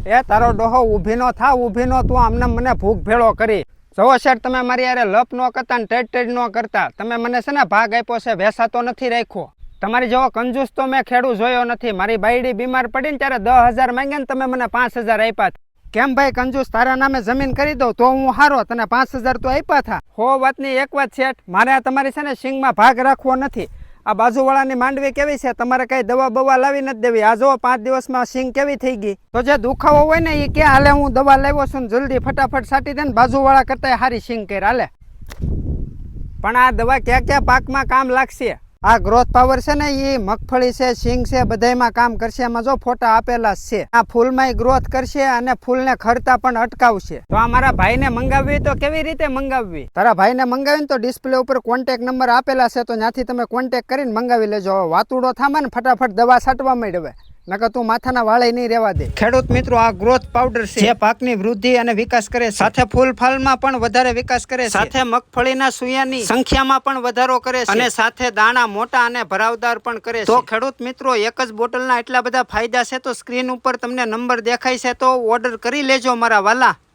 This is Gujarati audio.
એ તારો ડોહો ઊભી નો થા, ઊભી નો તું આમને મને ભૂખ ભેળો કરી. જવો શેઠ, તમે મારી યારે લપ નો કરતા ને ટેડ નો કરતા. તમે મને છે ને ભાગ આપ્યો છે, વેસાતો નથી રાખ્યો. તમારી જેવો કંજૂસ તો મેં ખેડૂ જોયો નથી. મારી બાયડી બીમાર પડી ને ત્યારે 10,000 માંગ્યા ને તમે મને 5,000 આપ્યા. કેમ ભાઈ કંજૂસ, તારા નામે જમીન કરી દઉં તો હું હારો, તને 5,000 તો આપ્યા હતા. હો વાતની એક વાત શેઠ, મારે આ તમારી છે ને સિંગમાં ભાગ રાખવો નથી. આ બાજુવાળાની માંડવી કેવી છે, તમારે કઈ દવા બવા લાવી નથી દેવી. આ જો 5 દિવસમાં સિંગ કેવી થઈ ગઈ. તો જે દુખાવો હોય ને એ કે હાલે હું દવા લાવ્યો છું ને જલ્દી ફટાફટ સાટી દે ને બાજુવાળા કરતા હારી સિંગ કરી હાલે. પણ આ દવા ક્યાં ક્યાં પાકમાં કામ લાગશે? આ ગ્રોથ પાવર છે ને એ મગફળી છે, સિંગ છે, બધાયમાં કામ કરશે. એમાં જો ફોટા આપેલા છે. આ ફૂલમાં ગ્રોથ કરશે અને ફૂલને ખરતા પણ અટકાવશે. તો આ મારા ભાઈને મંગાવવી તો કેવી રીતે મંગાવવી? તારા ભાઈને મંગાવીને તો ડિસ્પ્લે ઉપર કોન્ટેક્ટ નંબર આપેલા છે, તો ત્યાંથી તમે કોન્ટેક્ટ કરીને મંગાવી લેજો. વાતુડો થામા ને ફટાફટ દવા છાંટવા માંડવે, નકર તું માથાના વાળે નહીં રહેવા દે. ખેડૂત મિત્રો, આ ગ્રોથ પાવડર છે જે પાકની વૃદ્ધિ અને વિકાસ કરે છે, સાથે ફૂલ ફળમાં પણ વધારે વિકાસ કરે છે, સાથે મગફળીના સુયાની સંખ્યામાં પણ વધારો કરે છે, અને સાથે દાણા મોટા અને ભરાવદાર પણ કરે છે. તો ખેડૂત મિત્રો, એક જ બોટલના એટલા બધા ફાયદા છે, તો સ્ક્રીન ઉપર તમને નંબર દેખાય છે, તો ઓર્ડર કરી લેજો મારા વાલા.